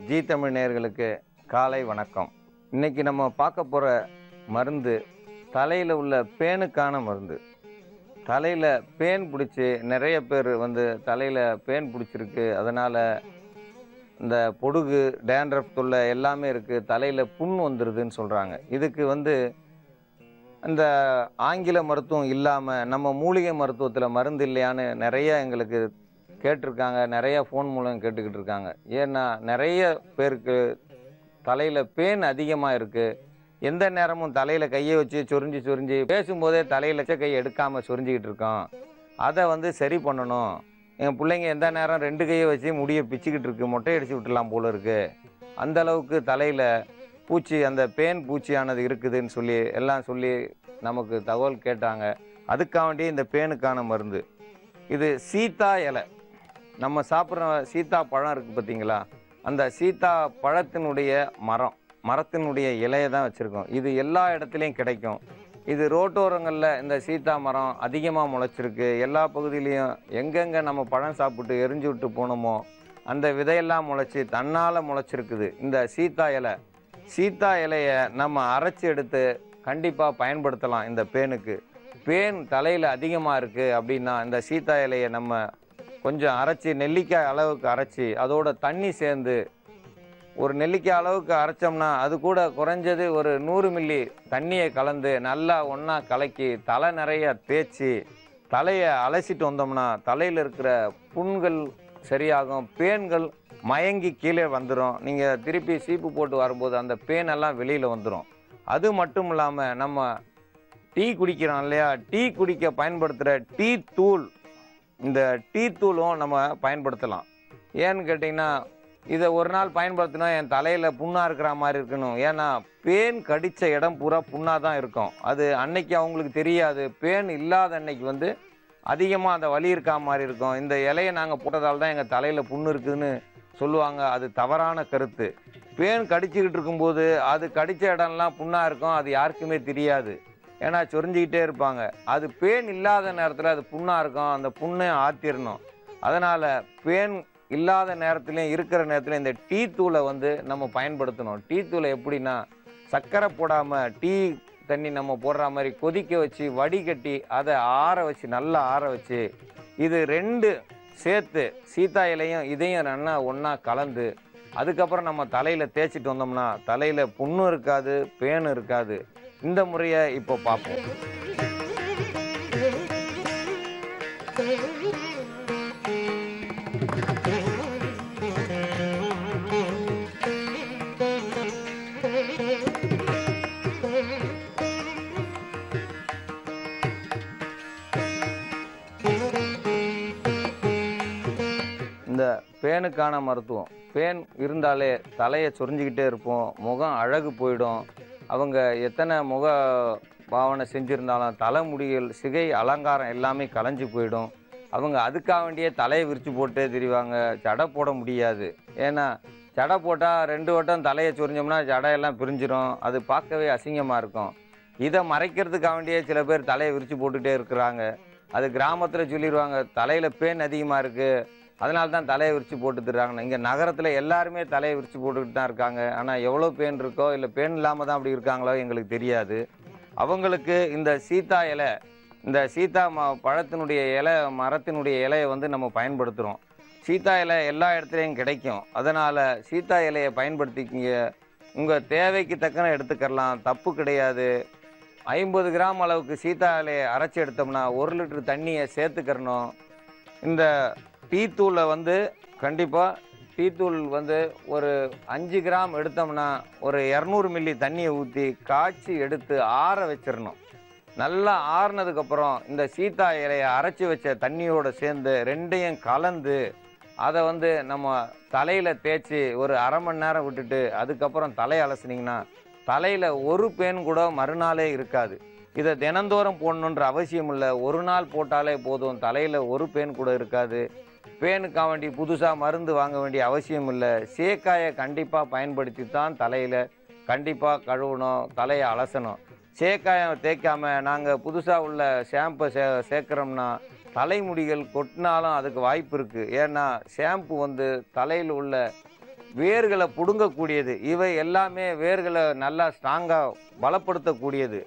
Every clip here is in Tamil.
ஜி தமிழ் நேயர்களுக்கு காலை வணக்கம். இன்னைக்கு நம்ம பார்க்க போகிற மருந்து தலையில் உள்ள பேனுக்கான மருந்து. தலையில் பேன் பிடிச்சி நிறைய பேர் தலையில் பேன் பிடிச்சிருக்கு, அதனால் இந்த பொடுகு டேண்ட்ரஃப் தொல்லை எல்லாமே இருக்குது, தலையில் புண் வந்துடுதுன்னு சொல்கிறாங்க. இதுக்கு இந்த ஆங்கில மருத்துவம் இல்லாமல் நம்ம மூலிகை மருத்துவத்தில் மருந்து இல்லையான்னு நிறைய எங்களுக்கு கேட்டிருக்காங்க, நிறைய ஃபோன் மூலம் கேட்டுக்கிட்டு இருக்காங்க. ஏன்னா நிறைய பேருக்கு தலையில் பேன் அதிகமாக இருக்குது. எந்த நேரமும் தலையில் கையை வச்சு சொரிஞ்சு பேசும்போதே தலையில் கை எடுக்காமல் சொரிஞ்சிக்கிட்டு இருக்கோம். அதை சரி பண்ணணும். எங்கள் பிள்ளைங்க எந்த நேரம் 2 கையை வச்சு முடியை பிச்சுக்கிட்டு இருக்கு, மொட்டை அடிச்சு விட்டுலாம் போல இருக்குது. அந்த அளவுக்கு தலையில் பூச்சி, அந்த பேன் பூச்சியானது இருக்குதுன்னு சொல்லி நமக்கு தகவல் கேட்டாங்க. அதுக்காண்டி இந்த பேனுக்கான மருந்து இது சீத்தா இலை. நம்ம சாப்பிட்ற சீத்தா பழம் இருக்குது பார்த்தீங்களா, அந்த சீத்தா பழத்தினுடைய மரத்தினுடைய இலையை தான் வச்சுருக்கோம். இது எல்லா இடத்துலையும் கிடைக்கும். இது ரோட்டோரங்களில் இந்த சீத்தா மரம் அதிகமாக முளைச்சிருக்கு. எல்லா பகுதியிலையும் எங்கெங்கே நம்ம பழம் சாப்பிட்டு எரிஞ்சு விட்டு போனோமோ அந்த விதையெல்லாம் முளைச்சி தன்னால் முளைச்சிருக்குது இந்த சீத்தா இலையை நம்ம அரைச்சி எடுத்து கண்டிப்பாக பயன்படுத்தலாம். இந்த பேன் தலையில் அதிகமாக இருக்குது அப்படின்னா இந்த சீத்தா இலையை நம்ம கொஞ்சம் அரைச்சி, நெல்லிக்காய் அளவுக்கு அரைச்சி, அதோட தண்ணி சேர்ந்து ஒரு நெல்லிக்காய் அளவுக்கு அரைச்சோம்னா அது கூட குறைஞ்சது ஒரு 100 மில்லி தண்ணியை கலந்து நல்லா ஒன்றா கலக்கி தலை நிறைய தேய்ச்சி தலையை அலசிட்டு வந்தோம்னா தலையில் இருக்கிற புண்கள் சரியாகும், பேன்கள் மயங்கி கீழே வந்துடும். நீங்கள் திருப்பி சீப்பு போட்டு வரும்போது அந்த பேனெல்லாம் வெளியில் வந்துடும். அது மட்டும் இல்லாமல் நம்ம டீ குடிக்கிறோம் இல்லையா, டீ குடிக்க பயன்படுத்துகிற டீ தூள், இந்த டீ தூளும் நம்ம பயன்படுத்தலாம். ஏன்னு கேட்டிங்கன்னா, இதை ஒரு நாள் பயன்படுத்தினா என் தலையில் புண்ணாக இருக்கிற மாதிரி இருக்கணும். ஏன்னா பேன் கடித்த இடம் பூரா புண்ணாக தான் இருக்கும். அது அன்னைக்கு அவங்களுக்கு தெரியாது. பேன் இல்லாத அன்னைக்கு அதிகமாக அந்த வலி இருக்கா மாதிரி இருக்கும். இந்த இலையை நாங்கள் போட்டதால் தான் எங்கள் தலையில் புண்ணு இருக்குதுன்னு சொல்லுவாங்க. அது தவறான கருத்து. பேன் கடிச்சிக்கிட்டு இருக்கும்போது அது கடித்த இடம்லாம் புண்ணாக இருக்கும், அது யாருக்குமே தெரியாது. ஏன்னா சொரிஞ்சிக்கிட்டே இருப்பாங்க. அது பேன் இல்லாத நேரத்தில் அது புண்ணாக இருக்கும், அந்த புண்ணை ஆற்றிடணும். அதனால் பேன் இல்லாத நேரத்துலையும் இருக்கிற நேரத்தில் இந்த டீ தூளை நம்ம பயன்படுத்தணும். டீ தூளை எப்படின்னா, சர்க்கரை போடாமல் டீ தண்ணி நம்ம போடுற மாதிரி கொதிக்க வச்சு வடிகட்டி அதை நல்லா ஆற வச்சு இது 2 சேர்த்து சீத்தா இலையும் இதையும் நல்லா ஒன்றா கலந்து அதுக்கப்புறம் நம்ம தலையில் தேய்ச்சிட்டு வந்தோம்னா தலையில் புண்ணும் இருக்காது, பேனும் இருக்காது. இந்த முறையை இப்போ பார்ப்போம். இந்த பேனுக்கான மருத்துவம். பேன் இருந்தாலே தலையை சொரிஞ்சிக்கிட்டே இருப்போம், முகம் அழகு போயிடும். அவங்க எத்தனை முக பாவனை செஞ்சுருந்தாலும் தலைமுடிகள், சிகை அலங்காரம் எல்லாமே கலைஞ்சி போயிடும். அவங்க அதுக்காக வேண்டியே தலையை விரித்து போட்டே திரிவாங்க. ஜடை போட முடியாது. ஏன்னா ஜடை போட்டால் 2 வட்டம் தலையை சொரிஞ்சோம்னா ஜடையெல்லாம் பிரிஞ்சிடும், அது பார்க்கவே அசிங்கமாக இருக்கும். இதை மறைக்கிறதுக்காக வேண்டியே சில பேர் தலையை விரித்து போட்டுகிட்டே இருக்கிறாங்க. அது கிராமத்தில் சொல்லிடுவாங்க, தலையில் பேன் அதிகமாக இருக்குது, அதனால தான் தலையை விரித்து போட்டு தர்றாங்க. இங்கே நகரத்தில் எல்லாருமே தலையை விரித்து போட்டுக்கிட்டு தான் இருக்காங்க. ஆனால் எவ்வளோ பேன் இருக்கோ, இல்லை பேன் இல்லாமல் தான் அப்படி இருக்காங்களோ எங்களுக்கு தெரியாது. அவங்களுக்கு இந்த சீத்தா இலை, இந்த சீத்தா பழத்தினுடைய மரத்தினுடைய இலையை நம்ம பயன்படுத்துகிறோம். சீத்தா இலை எல்லா இடத்துலையும் கிடைக்கும். அதனால் சீத்தா இலையை பயன்படுத்திக்கிங்க. உங்கள் தேவைக்கு தக்கன எடுத்துக்கலாம், தப்பு கிடையாது. 50 கிராம் அளவுக்கு சீத்தா இலையை அரைச்சி எடுத்தோம்னா 1 லிட்டர் தண்ணியை சேர்த்துக்கிறணும். இந்த டீ தூளை கண்டிப்பாக டீ தூள் ஒரு 5 கிராம் எடுத்தோம்னா ஒரு 200 மில்லி தண்ணியை ஊற்றி காய்ச்சி எடுத்து ஆற வச்சிடணும். நல்லா ஆறுனதுக்கப்புறம் இந்த சீத்தா இலையை அரைச்சி வச்ச தண்ணியோடு சேர்ந்து 2யும் கலந்து அதை நம்ம தலையில் தேய்ச்சி ஒரு அரை மணி நேரம் விட்டுட்டு அதுக்கப்புறம் தலையை அலசினீங்கன்னா தலையில் ஒரு பேன் கூட மறுநாளே இருக்காது. இதை தினந்தோறும் போடணுன்ற அவசியம் இல்லை. ஒரு நாள் போட்டாலே போதும், தலையில் ஒரு பேன் கூட இருக்காது. பேனுக்காக வேண்டி புதுசாக மருந்து வாங்க வேண்டிய அவசியம் இல்லை. சேக்காயை கண்டிப்பாக பயன்படுத்தி தான் தலையில் கண்டிப்பாக கழுவணும், தலையை அலசணும். சேக்காயை தேய்க்காமல் நாங்கள் புதுசாக உள்ள ஷாம்பை சேர்க்குறோம்னா தலைமுடிகள் கொட்டினாலும் அதுக்கு வாய்ப்பு இருக்குது. ஏன்னா ஷாம்பு தலையில் உள்ள வேர்களை பிடுங்கக்கூடியது. இவை எல்லாமே வேர்களை நல்லா ஸ்ட்ராங்காக பலப்படுத்தக்கூடியது.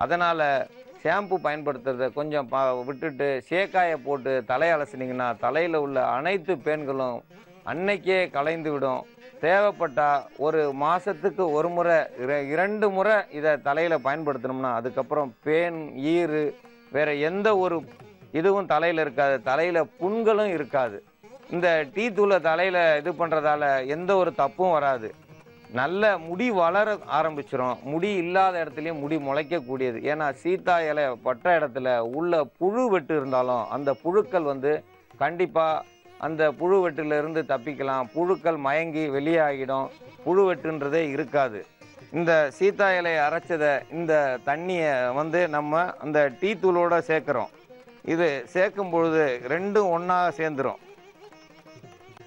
அதனால் ஷாம்பு பயன்படுத்துறத கொஞ்சம் விட்டுட்டு சேக்காயை போட்டு தலையை அலசினீங்கன்னா தலையில் உள்ள அனைத்து பேன்களும் அன்னைக்கே கலைந்து விடும். தேவைப்பட்டால் ஒரு மாதத்துக்கு ஒரு முறை 2 முறை இதை தலையில் பயன்படுத்தினோம்னா அதுக்கப்புறம் பேன் ஈறு வேறு எந்த ஒரு இதுவும் தலையில் இருக்காது. தலையில் புண்களும் இருக்காது. இந்த டீ தூளை தலையில் இது பண்ணுறதால எந்த ஒரு தப்பும் வராது. நல்ல முடி வளர ஆரம்பிச்சிடும். முடி இல்லாத இடத்துலையும் முடி முளைக்கக்கூடியது. ஏன்னா சீத்தா இலை பட்ட இடத்துல உள்ள புழு வெட்டு இருந்தாலும் அந்த புழுக்கள் கண்டிப்பாக அந்த புழு வெட்டிலிருந்து தப்பிக்கலாம். புழுக்கள் மயங்கி வெளியாகிடும். புழு வெட்டுன்றதே இருக்காது. இந்த சீத்தா இலையை அரைச்சதை இந்த தண்ணியை நம்ம அந்த டீ தூளோடு சேர்க்குறோம். இது சேர்க்கும் பொழுது ரெண்டும் ஒன்றா சேர்ந்துடும்.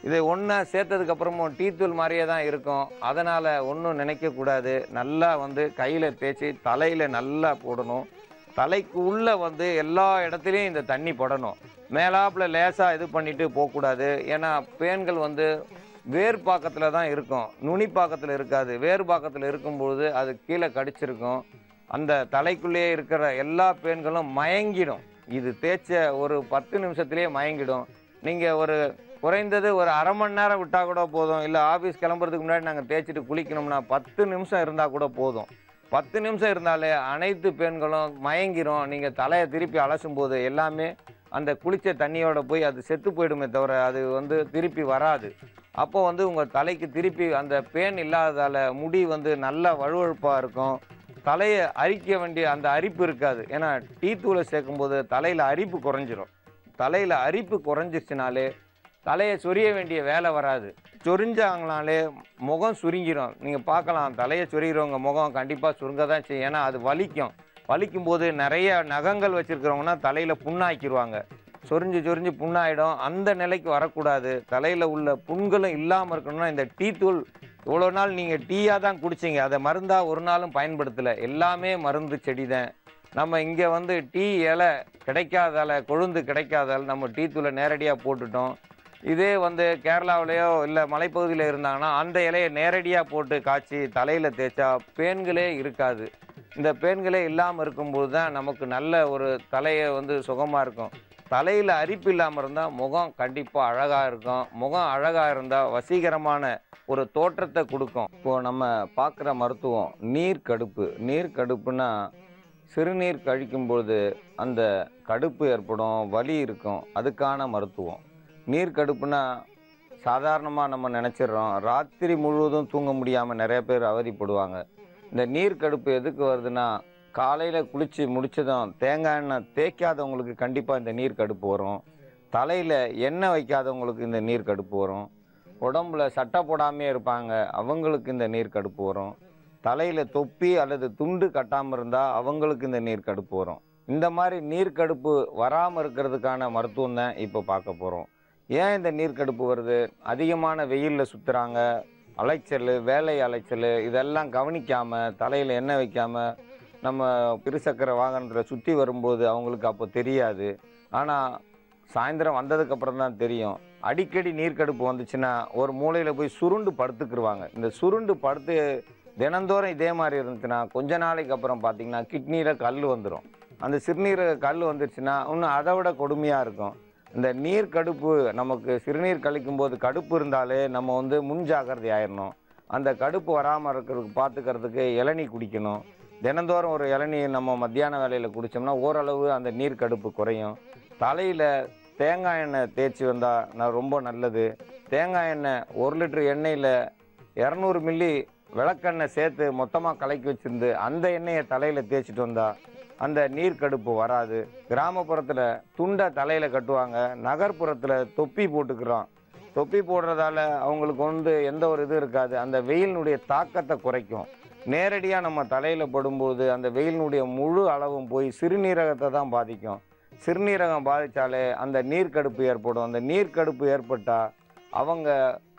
இது ஒன்றா சேர்த்ததுக்கப்புறமும் டீ தூள் மாதிரியே தான் இருக்கும். அதனால் ஒன்றும் நினைக்கக்கூடாது. நல்லா கையில் தேய்ச்சி தலையில் நல்லா போடணும். தலைக்கு உள்ளே எல்லா இடத்துலையும் இந்த தண்ணி படணும். மேலாப்பில் லேசாக இது பண்ணிவிட்டு போகக்கூடாது. ஏன்னா பேன்கள் வேர்பாக்கத்தில் தான் இருக்கும், நுனிப்பாக்கத்தில் இருக்காது. வேர்பாக்கத்தில் இருக்கும்பொழுது அது கீழே கடிச்சிருக்கும். அந்த தலைக்குள்ளேயே இருக்கிற எல்லா பேன்களும் மயங்கிடும். இது தேய்ச்ச ஒரு 10 நிமிஷத்துலேயே மயங்கிடும். நீங்கள் குறைந்தது ஒரு அரை மணி நேரம் விட்டால் கூட போதும். இல்லை ஆஃபீஸ் கிளம்புறதுக்கு முன்னாடி நாங்கள் தேய்ச்சிட்டு குளிக்கணும்னா 10 நிமிஷம் இருந்தால் கூட போதும். 10 நிமிஷம் இருந்தாலே அனைத்து பெண்களும் மயங்கிரும். நீங்கள் தலையை திருப்பி அலசும் போது எல்லாமே அந்த குளித்த தண்ணியோட போய் அது செத்து போயிடுமே தவிர அது திருப்பி வராது. அப்போ உங்கள் தலைக்கு திருப்பி அந்த பேன் இல்லாததால் முடி நல்லா வழுவழுப்பாக இருக்கும். தலையை அரிக்க வேண்டிய அந்த அரிப்பு இருக்காது. ஏன்னா டீ தூளை சேர்க்கும்போது தலையில் அரிப்பு குறைஞ்சிரும். தலையில் அரிப்பு குறைஞ்சிருச்சுனாலே தலையை சொரிய வேண்டிய வேலை வராது. சொரிஞ்சாங்கனாலே முகம் சுருங்கிடும். நீங்கள் பார்க்கலாம், தலையை சொரிகிறவங்க முகம் கண்டிப்பாக சுருங்க தான் செய்யும். ஏன்னா அது வலிக்கும். வலிக்கும் போது நிறைய நகங்கள் வச்சுருக்கிறவங்கன்னா தலையில் புண்ணாக்கிடுவாங்க. சொரிஞ்சு புண்ணாயிடும். அந்த நிலைக்கு வரக்கூடாது. தலையில் உள்ள புண்களும் இல்லாமல் இருக்கணும்னா இந்த டீ தூள் இவ்வளோ நாள் நீங்கள் டீயாக தான் குடிச்சிங்க, அதை மருந்தாக ஒரு நாளும் பயன்படுத்தலை. எல்லாமே மருந்து செடி தான். நம்ம இங்கே டீ இலை கிடைக்காதால, கொழுந்து கிடைக்காதால் நம்ம டீ தூளை நேரடியாக போட்டுட்டோம். இதே கேரளாவிலையோ இல்லை மலைப்பகுதியில் இருந்தாங்கன்னா அந்த இலையை நேரடியாக போட்டு காய்ச்சி தலையில் தேய்ச்சா பேன்களே இருக்காது. இந்த பேன்களே இல்லாமல் இருக்கும்போது தான் நமக்கு நல்ல ஒரு தலையை சுகமாக இருக்கும். தலையில் அரிப்பு இல்லாமல் இருந்தால் முகம் கண்டிப்பாக அழகாக இருக்கும். முகம் அழகாக இருந்தால் வசீகரமான ஒரு தோற்றத்தை கொடுக்கும். இப்போது நம்ம பார்க்குற மருத்துவம் நீர்க்கடுப்பு. நீர்க்கடுப்புனா சிறுநீர் கழிக்கும்பொழுது அந்த கடுப்பு ஏற்படும், வலி இருக்கும். அதுக்கான மருத்துவம். நீர்க்கடுப்புனா சாதாரணமாக நம்ம நினச்சிட்றோம். ராத்திரி முழுவதும் தூங்க முடியாமல் நிறைய பேர் அவதிப்படுவாங்க. இந்த நீர்க்கடுப்பு எதுக்கு வருதுன்னா, காலையில் குளித்து முடித்ததும் தேங்காய் எண்ணெய் தேய்க்காதவங்களுக்கு கண்டிப்பாக இந்த நீர்க்கடுப்பு வரும். தலையில் எண்ணெய் வைக்காதவங்களுக்கு இந்த நீர்க்கடுப்பு வரும். உடம்புல சட்டை போடாமே இருப்பாங்க, அவங்களுக்கு இந்த நீர்க்கடுப்பு வரும். தலையில் தொப்பி அல்லது துண்டு கட்டாமல் இருந்தால் அவங்களுக்கு இந்த நீர்க்கடுப்பு வரும். இந்த மாதிரி நீர்க்கடுப்பு வராமல் இருக்கிறதுக்கான மருத்துவம் தான் இப்போ பார்க்க போகிறோம். ஏன் இந்த நீர்க்கடுப்பு வருது? அதிகமான வெயிலில் சுற்றுறாங்க, அலைச்சல், வேலை அலைச்சல், இதெல்லாம் கவனிக்காமல் தலையில் எண்ணெய் வைக்காமல் நம்ம இருசக்கர வாகனத்தில் சுற்றி வரும்போது அவங்களுக்கு அப்போ தெரியாது. ஆனால் சாயந்தரம் வந்ததுக்கப்புறம் தான் தெரியும். அடிக்கடி நீர்க்கடுப்பு வந்துச்சுன்னா ஒரு மூலையில் போய் சுருண்டு படுத்துக்கிடுவாங்க. இந்த சுருண்டு படுத்து தினந்தோறும் இதே மாதிரி இருந்துச்சுன்னா கொஞ்ச நாளைக்கு அப்புறம் பார்த்திங்கன்னா கிட்னியில் கல் வந்துடும். அந்த சிறுநீரக கல் வந்துருச்சுன்னா இன்னும் அதை விட கொடுமையாக இருக்கும். இந்த நீர்க்கடுப்பு நமக்கு சிறுநீர் கழிக்கும் போது கடுப்பு இருந்தாலே நம்ம முன் ஜாக்கிரதை ஆயிடணும். அந்த கடுப்பு வராமல் இருக்கிறதுக்கு பார்த்துக்கிறதுக்கு இளநீ குடிக்கணும். தினந்தோறும் ஒரு இளநீ நம்ம மத்தியான வேலையில் குடித்தோம்னா ஓரளவு அந்த நீர்க்கடுப்பு குறையும். தலையில் தேங்காய் எண்ணெய் தேய்ச்சி வந்தால் ரொம்ப நல்லது. தேங்காய் எண்ணெய் 1 லிட்டர் எண்ணெயில் 200 மில்லி விளக்கெண்ணெய் சேர்த்து மொத்தமாக கலக்கி வச்சுருந்து அந்த எண்ணெயை தலையில் தேய்ச்சிட்டு வந்தால் அந்த நீர்க்கடுப்பு வராது. கிராமப்புறத்தில் துண்டை தலையில் கட்டுவாங்க, நகர்ப்புறத்தில் தொப்பி போட்டுக்கிறோம். தொப்பி போடுறதால அவங்களுக்கு எந்த ஒரு இது இருக்காது. அந்த வெயிலினுடைய தாக்கத்தை குறைக்கும். நேரடியாக நம்ம தலையில் படும்போது அந்த வெயிலினுடைய முழு அளவும் போய் சிறுநீரகத்தை தான் பாதிக்கும். சிறுநீரகம் பாதித்தாலே அந்த நீர்க்கடுப்பு ஏற்படும். அந்த நீர்க்கடுப்பு ஏற்பட்டால் அவங்க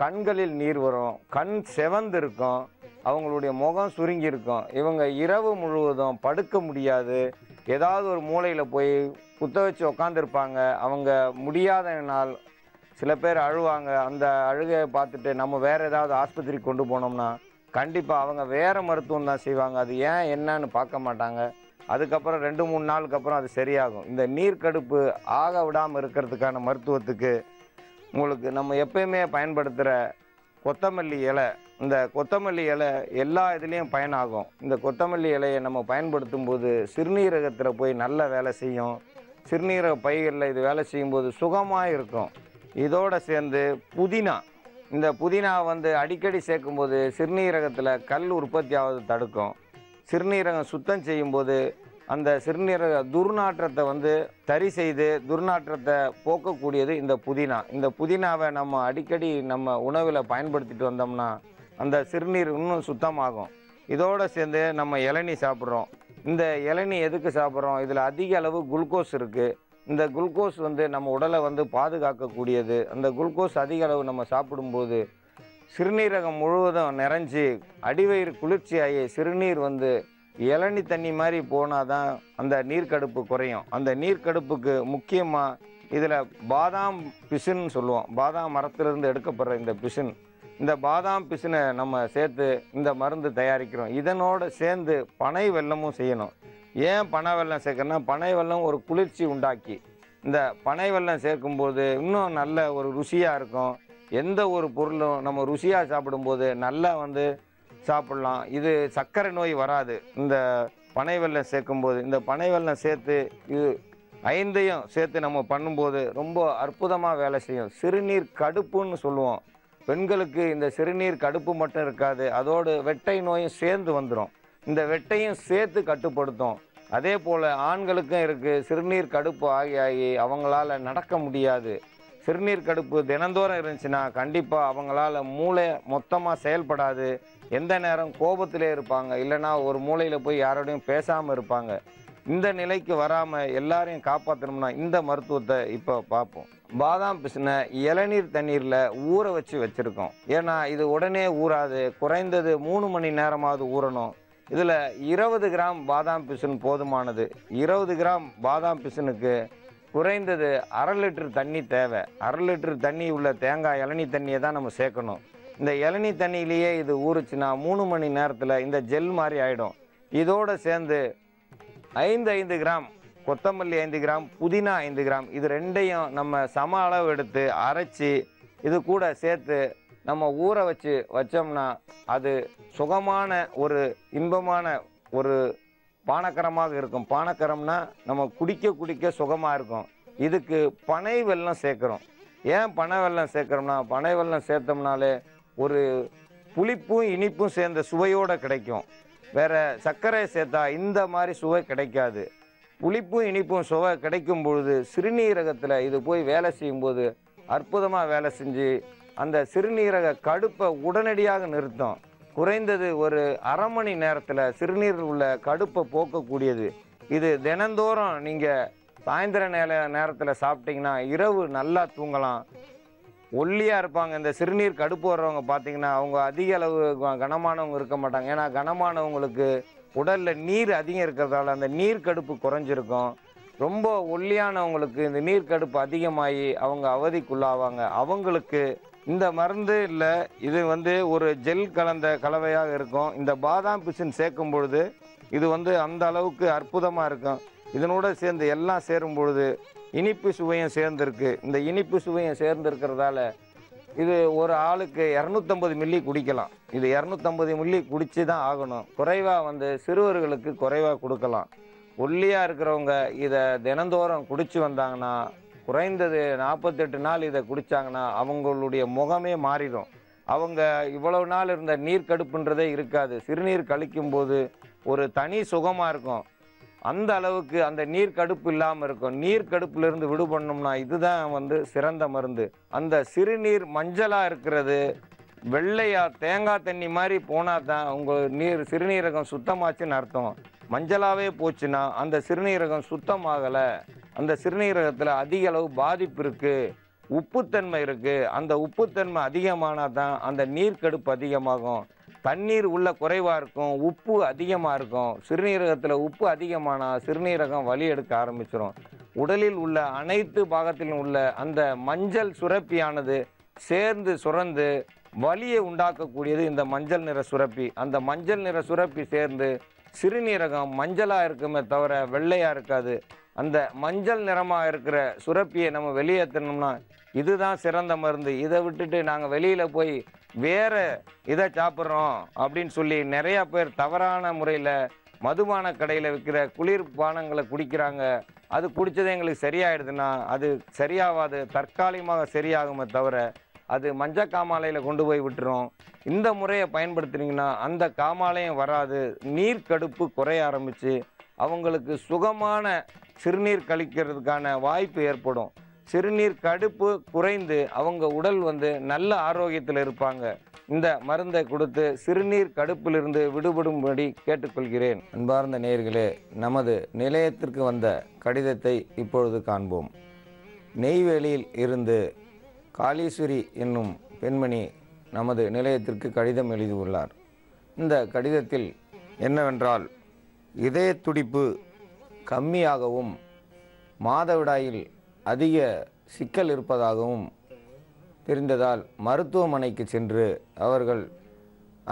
கண்களில் நீர் வரும், கண் செவந்து இருக்கும், அவங்களுடைய முகம் சுருங்கி இருக்கும். இவங்க இரவு முழுவதும் படுக்க முடியாது. ஏதாவது ஒரு மூலையில் போய் குத்த வச்சு உக்காந்துருப்பாங்க. அவங்க முடியாத நாள் சில பேர் அழுவாங்க. அந்த அழுகையை பார்த்துட்டு நம்ம வேறு ஏதாவது ஆஸ்பத்திரிக்கு கொண்டு போனோம்னா கண்டிப்பாக அவங்க வேறு மருத்துவம் தான் செய்வாங்க. அது ஏன் என்னன்னு பார்க்க மாட்டாங்க. அதுக்கப்புறம் 2-3 நாளுக்கு அப்புறம் அது சரியாகும். இந்த நீர்க்கடுப்பு ஆக விடாமல் இருக்கிறதுக்கான மருத்துவத்துக்கு உங்களுக்கு நம்ம எப்பயுமே பயன்படுத்துகிற கொத்தமல்லி இலை, இந்த கொத்தமல்லி இலை எல்லா இதுலேயும் பயனாகும். இந்த கொத்தமல்லி இலையை நம்ம பயன்படுத்தும் போது சிறுநீரகத்தில் போய் நல்ல வேலை செய்யும். சிறுநீரக பைகளில் இது வேலை செய்யும்போது சுகமாக இருக்கும். இதோடு சேர்ந்து புதினா, இந்த புதினா அடிக்கடி சேர்க்கும்போது சிறுநீரகத்தில் கல் உற்பத்தி ஆவதை தடுக்கும். சிறுநீரகம் சுத்தம் செய்யும்போது அந்த சிறுநீரக துர்நாற்றத்தை சரி செய்து துர்நாற்றத்தை போக்கக்கூடியது இந்த புதினா. இந்த புதினாவை நம்ம அடிக்கடி நம்ம உணவில் பயன்படுத்திட்டு வந்தோம்னா அந்த சிறுநீர் இன்னும் சுத்தமாகும். இதோடு சேர்ந்து நம்ம இளநீ சாப்பிட்றோம். இந்த இளநீ எதுக்கு சாப்பிட்றோம்? இதில் அதிக அளவு குளுக்கோஸ் இருக்குது. இந்த குளுக்கோஸ் நம்ம உடலை பாதுகாக்கக்கூடியது. அந்த குளுக்கோஸ் அதிக அளவு நம்ம சாப்பிடும்போது சிறுநீரகம் முழுவதும் நிறைஞ்சி அடிவயிறு குளிர்ச்சியாகி சிறுநீர் இளநீ தண்ணி மாதிரி போனால் தான் அந்த நீர்க்கடுப்பு குறையும். அந்த நீர்க்கடுப்புக்கு முக்கியமாக இதில் பாதாம் பிசின்னு சொல்லுவோம். பாதாம் மரத்திலிருந்து எடுக்கப்படுற இந்த பிசின், இந்த பாதாம் பிசினை நம்ம சேர்த்து இந்த மருந்து தயாரிக்கிறோம். இதனோடு சேர்ந்து பனை வெல்லமும் செய்யணும். ஏன் பனை வெல்லம் சேர்க்கணும்னா, பனை வெல்லம் ஒரு குளிர்ச்சி உண்டாக்கி இந்த பனை வெல்லம் சேர்க்கும்போது இன்னும் நல்ல ஒரு ருசியாக இருக்கும். எந்த ஒரு பொருளும் நம்ம ருசியாக சாப்பிடும்போது நல்லா சாப்பிட்லாம். இது சர்க்கரை நோய் வராது. இந்த பனை வெல்லம் சேர்க்கும்போது இந்த பனை வெல்லம் சேர்த்து இது 5ஐயும் சேர்த்து நம்ம பண்ணும்போது ரொம்ப அற்புதமாக வேலை செய்யும். சிறுநீர் கடுப்புன்னு சொல்லுவோம். பெண்களுக்கு இந்த சிறுநீர் கடுப்பு மட்டும் இருக்காது, அதோடு வெட்டை நோயும் சேர்ந்து வந்துடும். இந்த வெட்டையும் சேர்த்து கட்டுப்படுத்தும். அதே போல் ஆண்களுக்கும் இருக்குது. சிறுநீர் கடுப்பு ஆகி அவங்களால நடக்க முடியாது. சிறுநீர் கடுப்பு தினந்தோறும் இருந்துச்சுன்னா கண்டிப்பாக அவங்களால மூளை மொத்தமாக செயல்படாது. எந்த நேரம் கோபத்திலே இருப்பாங்க, இல்லைனா ஒரு மூலையில் போய் யாரோடையும் பேசாமல் இருப்பாங்க. இந்த நிலைக்கு வராமல் எல்லாரையும் காப்பாற்றணும்னா இந்த மருத்துவத்தை இப்போ பார்ப்போம். பாதாம் பிசினை இளநீர் தண்ணீரில் ஊற வச்சுருக்கோம். ஏன்னா இது உடனே ஊறாது, குறைந்தது 3 மணி நேரமாவது ஊறணும். இதில் 20 கிராம் பாதாம் பிசின் போதுமானது. 20 கிராம் பாதாம் பிசினுக்கு குறைந்தது 1/2 லிட்டர் தண்ணி தேவை. 1/2 லிட்டர் தண்ணி உள்ள தேங்காய் இளநீ தண்ணியை தான் நம்ம சேர்க்கணும். இந்த இளநீ தண்ணியிலேயே இது ஊறுச்சுன்னா 3 மணி நேரத்தில் இந்த ஜெல் மாதிரி ஆகிடும். இதோடு சேர்ந்து 5 கிராம் கொத்தமல்லி, 5 கிராம் புதினா, 5 கிராம், இது ரெண்டையும் நம்ம சம அளவு எடுத்து அரைச்சி இது கூட சேர்த்து நம்ம ஊற வச்சோம்னா அது சுகமான ஒரு இன்பமான ஒரு பானக்கரமாக இருக்கும். பானக்கரம்னா நம்ம குடிக்க சுகமாக இருக்கும். இதுக்கு பனை வெல்லம் சேர்க்குறோம். ஏன் பனை வெல்லம் சேர்க்குறோம்னா, பனை வெல்லம் சேர்த்தோம்னாலே ஒரு புளிப்பும் இனிப்பும் சேர்ந்த சுவையோடு கிடைக்கும். வேறு சர்க்கரை சேர்த்தா இந்த மாதிரி சுவை கிடைக்காது. புளிப்பும் இனிப்பும் சுவை கிடைக்கும் பொழுது சிறுநீரகத்தில் இது போய் வேலை செய்யும்போது அற்புதமாக வேலை செஞ்சு அந்த சிறுநீரக கடுப்பை உடனடியாக நிறுத்தும். குறைந்தது ஒரு 1/2 மணி நேரத்தில் சிறுநீரில் உள்ள கடுப்பை போக்கக்கூடியது. இது தினந்தோறும் நீங்கள் சாயந்தர நேரத்தில் சாப்பிட்டீங்கன்னா இரவு நல்லா தூங்கலாம். ஒல்லியாக இருப்பாங்க. இந்த சிறுநீர் கடுப்பு வர்றவங்க பார்த்தீங்கன்னா அவங்க அதிக அளவு கனமானவங்க இருக்க மாட்டாங்க. ஏன்னா கனமானவங்களுக்கு உடலில் நீர் அதிகம் இருக்கிறதால அந்த நீர் கடுப்பு குறைஞ்சிருக்கும். ரொம்ப ஒல்லியானவங்களுக்கு இந்த நீர் கடுப்பு அதிகமாகி அவங்க அவதிக்குள்ளாவாங்க. அவங்களுக்கு இந்த மருந்து இல்லை, இது ஒரு ஜெல் கலந்த கலவையாக இருக்கும். இந்த பாதாம் பிசின் சேர்க்கும் பொழுது இது அந்த அளவுக்கு அற்புதமாக இருக்கும். இதனோட சேர்ந்து எல்லாம் சேரும் பொழுது இனிப்பு சுவையும் சேர்ந்துருக்கு. இந்த இனிப்பு சுவையும் சேர்ந்துருக்கிறதால இது ஒரு ஆளுக்கு 250 மில்லி குடிக்கலாம். இது 250 மில்லி குடித்து தான் ஆகணும். குறைவாக சிறுவர்களுக்கு குறைவாக கொடுக்கலாம். ஒல்லியாக இருக்கிறவங்க இதை தினந்தோறும் குடித்து வந்தாங்கன்னா குறைந்தது 48 நாள் இதை குடித்தாங்கன்னா அவங்களுடைய முகமே மாறிடும். அவங்க இவ்வளவு நாள் இருந்த நீர் கடுப்புன்றதே இருக்காது. சிறுநீர் கழிக்கும்போது ஒரு தனி சுகமாக இருக்கும். அந்த அளவுக்கு அந்த நீர் கடுப்பு இல்லாமல் இருக்கும். நீர் கடுப்புலேருந்து விடுபடணும்னா இதுதான் சிறந்த மருந்து. அந்த சிறுநீர் மஞ்சளாக இருக்கிறது வெள்ளையா தேங்காய் தண்ணி மாதிரி போனால் தான் உங்கள் சிறுநீரகம் சுத்தமாச்சுன்னு அர்த்தம். மஞ்சளாகவே போச்சுன்னா அந்த சிறுநீரகம் சுத்தமாகலை. அந்த சிறுநீரகத்தில் அதிக அளவு பாதிப்பு இருக்குது, உப்புத்தன்மை இருக்குது. அந்த உப்புத்தன்மை அதிகமானால் தான் அந்த நீர்க்கடுப்பு அதிகமாகும். தண்ணீர் உள்ள குறைவாக இருக்கும், உப்பு அதிகமாக இருக்கும். சிறுநீரகத்தில் உப்பு அதிகமானால் சிறுநீரகம் வலி எடுக்க ஆரம்பிச்சிடும். உடலில் உள்ள அனைத்து பாகத்திலும் உள்ள அந்த மஞ்சள் சுரப்பியானது சேர்ந்து சுரந்து வலியை உண்டாக்கக்கூடியது இந்த மஞ்சள் நிற சுரப்பி. அந்த மஞ்சள் நிற சுரப்பி சேர்ந்து சிறுநீரகம் மஞ்சளாக இருக்குமே தவிர வெள்ளையாக இருக்காது. அந்த மஞ்சள் நிறமாக இருக்கிற சுரப்பியை நம்ம வெளியேற்றணும்னா இதுதான் சிறந்த மருந்து. இதை விட்டுட்டு நாங்கள் வெளியில் போய் வேறு இதை சாப்பிட்றோம் அப்படின்னு சொல்லி நிறையா பேர் தவறான முறையில் மதுபான கடையில் விற்கிற குளிர் பானங்களை குடிக்கிறாங்க. அது குடித்தது எங்களுக்கு சரியாயிடுதுன்னா அது சரியாகாது, தற்காலிகமாக சரியாகுமே தவிர அது மஞ்சள் காமாலையில் கொண்டு போய் விட்டுரும். இந்த முறையை பயன்படுத்துனீங்கன்னா அந்த காமாலையும் வராது, நீர் கடுப்பு குறைய ஆரம்பித்து அவங்களுக்கு சுகமான சிறுநீர் கழிக்கிறதுக்கான வாய்ப்பு ஏற்படும். சிறுநீர் கடுப்பு குறைந்து அவங்க உடல் நல்ல ஆரோக்கியத்தில் இருப்பாங்க. இந்த மருந்தை கொடுத்து சிறுநீர் கடுப்பிலிருந்து விடுபடும்படி கேட்டுக்கொள்கிறேன். அன்பார்ந்த நேயர்களே, நமது நிலையத்திற்கு வந்த கடிதத்தை இப்பொழுது காண்போம். நெய்வேலியில் இருந்து காளீஸ்வரி என்னும் பெண்மணி நமது நிலையத்திற்கு கடிதம் எழுதியுள்ளார். இந்த கடிதத்தில் என்னவென்றால், இதய துடிப்பு கம்மியாகவும் மாதவிடாயில் அதிக சிக்கல் இருப்பதாகவும் தெரிந்ததால் மருத்துவமனைக்கு சென்று அவர்கள்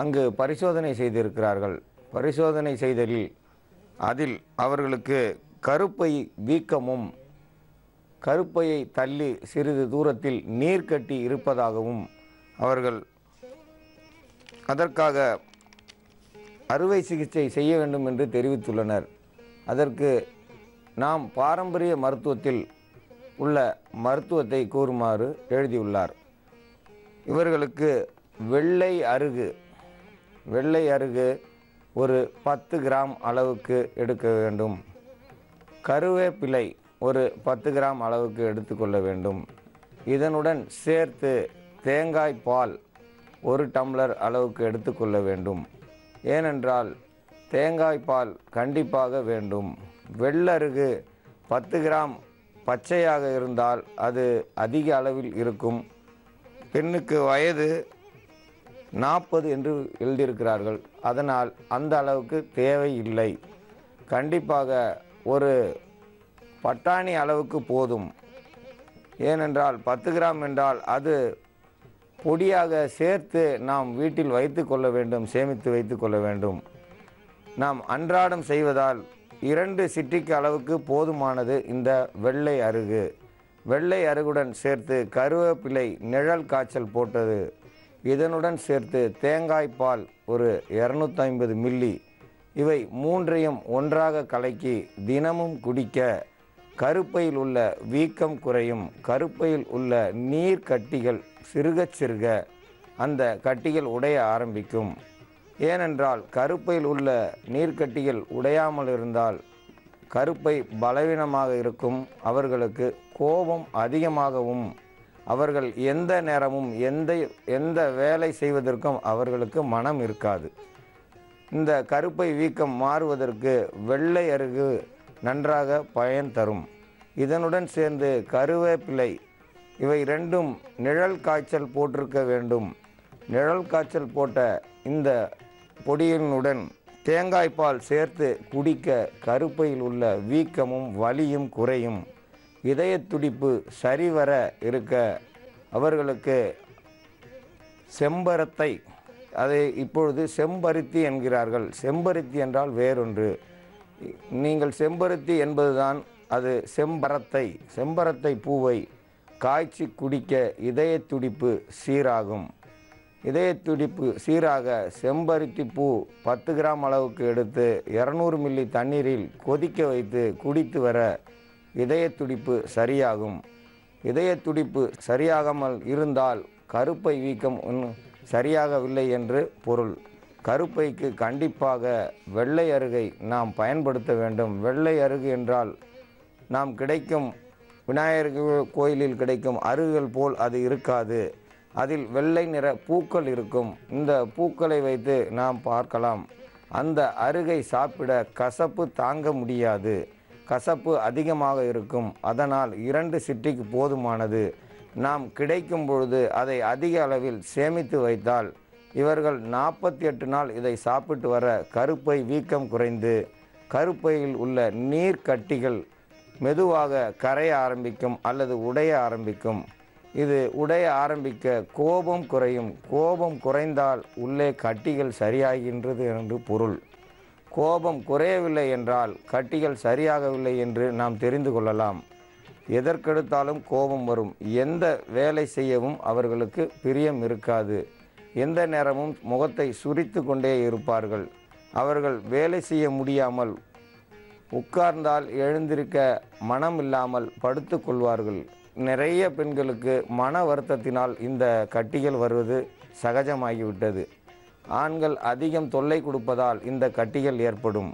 அங்கு பரிசோதனை செய்திருக்கிறார்கள். பரிசோதனை செய்ததில் அதில் அவர்களுக்கு கருப்பை வீக்கமும் கருப்பையை தள்ளி சிறிது தூரத்தில் நீர் கட்டி இருப்பதாகவும் அவர்கள் அதற்காக அறுவை சிகிச்சை செய்ய வேண்டும் என்று தெரிவித்துள்ளனர். அதற்கு நாம் பாரம்பரிய மருத்துவத்தில் உள்ள மருத்துவத்தை கூறுமாறு எழுதியுள்ளார். இவர்களுக்கு வெள்ளை அருகு ஒரு 10 கிராம் அளவுக்கு எடுக்க வேண்டும். கருவேப்பிலை ஒரு 10 கிராம் அளவுக்கு எடுத்துக்கொள்ள வேண்டும். இதனுடன் சேர்த்து தேங்காய் பால் 1 டம்ளர் அளவுக்கு எடுத்துக்கொள்ள வேண்டும். ஏனென்றால் தேங்காய் பால் கண்டிப்பாக வேண்டும். வெள்ளருகு 10 கிராம் பச்சையாக இருந்தால் அது அதிக அளவில் இருக்கும். பெண்ணுக்கு வயது 40 என்று எழுதியிருக்கிறார்கள். அதனால் அந்த அளவுக்கு தேவையில்லை. கண்டிப்பாக ஒரு பட்டாணி அளவுக்கு போதும். ஏனென்றால் 10 கிராம் என்றால் அது பொடியாக சேர்த்து நாம் வீட்டில் வைத்து கொள்ள வேண்டும், சேமித்து வைத்து கொள்ள வேண்டும். நாம் அன்றாடம் செய்வதால் 2 சிட்டிக்கு அளவுக்கு போதுமானது இந்த வெள்ளை அருகு. வெள்ளை அருகுடன் சேர்த்து கருவேப்பிலை நிழல் காய்ச்சல் போட்டது, இதனுடன் சேர்த்து தேங்காய் பால் ஒரு 250 மில்லி, இவை மூன்றையும் ஒன்றாக கலக்கி தினமும் குடிக்க கருப்பையில் உள்ள வீக்கம் குறையும். கருப்பையில் உள்ள நீர் கட்டிகள் சிறுக அந்த கட்டிகள் உடைய ஆரம்பிக்கும். ஏனென்றால் கருப்பையில் உள்ள நீர்க்கட்டிகள் உடையாமல் இருந்தால் கருப்பை பலவீனமாக இருக்கும். அவர்களுக்கு கோபம் அதிகமாகவும் அவர்கள் எந்த நேரமும் எந்த வேலை செய்வதற்கும் அவர்களுக்கு மனம் இருக்காது. இந்த கருப்பை வீக்கம் மாறுவதற்கு வெள்ளை அருகு நன்றாக பயன் தரும். இதனுடன் சேர்ந்து கருவேப்பிலை, இவை ரெண்டும் நிழல் காய்ச்சல் போட்டிருக்க வேண்டும். நிழல் காய்ச்சல் போட்ட இந்த பொடியினுடன் தேங்காய்பால் சேர்த்து குடிக்க கருப்பையில் உள்ள வீக்கமும் வலியும் குறையும். இதய துடிப்பு சரிவர இருக்க அவர்களுக்கு செம்பரத்தை, அதை இப்பொழுது செம்பருத்தி என்கிறார்கள். செம்பருத்தி என்றால் வேறொன்று. நீங்கள் செம்பருத்தி என்பதுதான் அது செம்பரத்தை பூவை காய்ச்சி குடிக்க இதய துடிப்பு சீராகும். இதய துடிப்பு சீராக செம்பருத்தி பூ 10 கிராம் அளவுக்கு எடுத்து 200 மில்லி தண்ணீரில் கொதிக்க வைத்து குடித்து வர இதய துடிப்பு சரியாகும். இதய துடிப்பு சரியாகாமல் இருந்தால் கருப்பை வீக்கம் சரியாகவில்லை என்று பொருள். கருப்பைக்கு கண்டிப்பாக வெள்ளை அருகை நாம் பயன்படுத்த வேண்டும். வெள்ளை அருகு என்றால் நாம் கிடைக்கும் விநாயகர் கோயிலில் கிடைக்கும் அருகுகள் போல் அது இருக்காது. அதில் வெள்ளை நிற பூக்கள் இருக்கும். இந்த பூக்களை வைத்து நாம் பார்க்கலாம். அந்த அருகை சாப்பிட கசப்பு தாங்க முடியாது, கசப்பு அதிகமாக இருக்கும். அதனால் 2 சிட்டிக்கு போதுமானது. நாம் கிடைக்கும் பொழுது அதை அதிக அளவில் சேமித்து வைத்தால் இவர்கள் 48 நாள் இதை சாப்பிட்டு வர கருப்பை வீக்கம் குறைந்து கருப்பையில் உள்ள நீர் கட்டிகள் மெதுவாக கரைய ஆரம்பிக்கும் அல்லது உடைய ஆரம்பிக்கும். இது உடைய ஆரம்பிக்க கோபம் குறையும். கோபம் குறைந்தால் உள்ளே கட்டிகள் சரியாகின்றது என்று பொருள். கோபம் குறையவில்லை என்றால் கட்டிகள் சரியாகவில்லை என்று நாம் தெரிந்து கொள்ளலாம். எதற்கெடுத்தாலும் கோபம் வரும். எந்த வேலை செய்யவும் அவர்களுக்கு பிரியம் இருக்காது. எந்த நேரமும் முகத்தை சுரித்து கொண்டே இருப்பார்கள். அவர்கள் வேலை செய்ய முடியாமல் உட்கார்ந்தால் எழுந்திருக்க மனம் இல்லாமல் படுத்து கொள்வார்கள். நிறைய பெண்களுக்கு மன வருத்தத்தினால் இந்த கட்டிகள் வருவது சகஜமாகிவிட்டது. ஆண்கள் அதிகம் தொல்லை கொடுப்பதால் இந்த கட்டிகள் ஏற்படும்.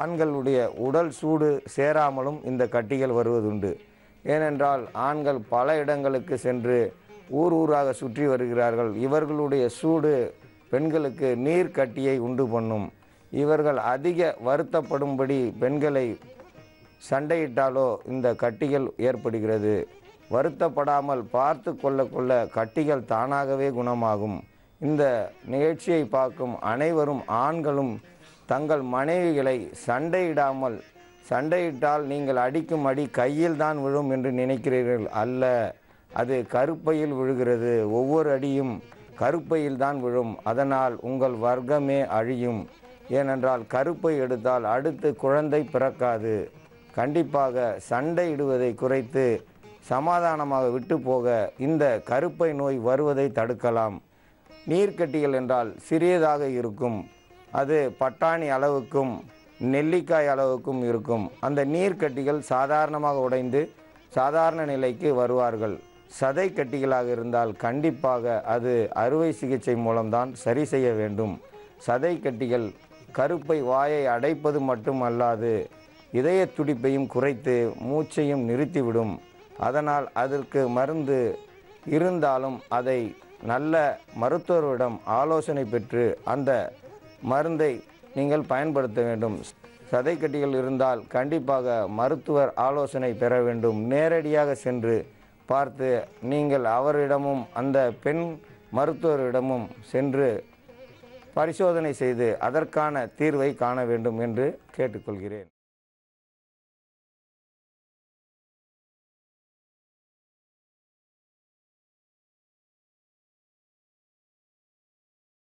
ஆண்களுடைய உடல் சூடு சேராமலும் இந்த கட்டிகள் வருவதுண்டு. ஏனென்றால் ஆண்கள் பல இடங்களுக்கு சென்று ஊராக சுற்றி வருகிறார்கள். இவர்களுடைய சூடு பெண்களுக்கு நீர் கட்டியை உண்டு பண்ணும். இவர்கள் அதிக வருத்தப்படும்படி பெண்களை சண்டையிட்டாலோ இந்த கட்டிகள் ஏற்படுகிறது. வருத்தப்படாமல் பார்த்து கொள்ள கட்டிகள் தானாகவே குணமாகும். இந்த நிகழ்ச்சியை பார்க்கும் அனைவரும் ஆண்களும் தங்கள் மனைவிகளை சண்டையிட்டால் நீங்கள் அடிக்கும் அடி கையில் தான் விழும் என்று நினைக்கிறீர்கள். அல்ல, அது கருப்பையில் விழுகிறது. ஒவ்வொரு அடியும் கருப்பையில் தான் விழும். அதனால் உங்கள் வர்க்கமே அழியும். ஏனென்றால் கருப்பை எடுத்தால் அடுத்து குழந்தை பிறக்காது. கண்டிப்பாக சண்டையிடுவதை குறைத்து சமாதானமாக விட்டு போக இந்த கருப்பை நோய் வருவதை தடுக்கலாம். நீர்க்கட்டிகள் என்றால் சிறியதாக இருக்கும். அது பட்டாணி அளவுக்கும் நெல்லிக்காய் அளவுக்கும் இருக்கும். அந்த நீர்க்கட்டிகள் சாதாரணமாக உடைந்து சாதாரண நிலைக்கு வருவார்கள். சதை கட்டிகளாக இருந்தால் கண்டிப்பாக அது அறுவை சிகிச்சை மூலம்தான் சரி செய்ய வேண்டும். சதை கட்டிகள் கருப்பை வாயை அடைப்பது மட்டுமல்லாது இதய துடிப்பையும் குறைத்து மூச்சையும் நிறுத்திவிடும். அதனால் அதற்கு மருந்து இருந்தாலும் அதை நல்ல மருத்துவரிடம் ஆலோசனை பெற்று அந்த மருந்தை நீங்கள் பயன்படுத்த வேண்டும். சதை கட்டிகள் இருந்தால் கண்டிப்பாக மருத்துவர் ஆலோசனை பெற வேண்டும். நேரடியாக சென்று பார்த்து நீங்கள் அவரிடமும் அந்த பெண் மருத்துவரிடமும் சென்று பரிசோதனை செய்து அதற்கான தீர்வை காண வேண்டும் என்று கேட்டுக்கொள்கிறேன்.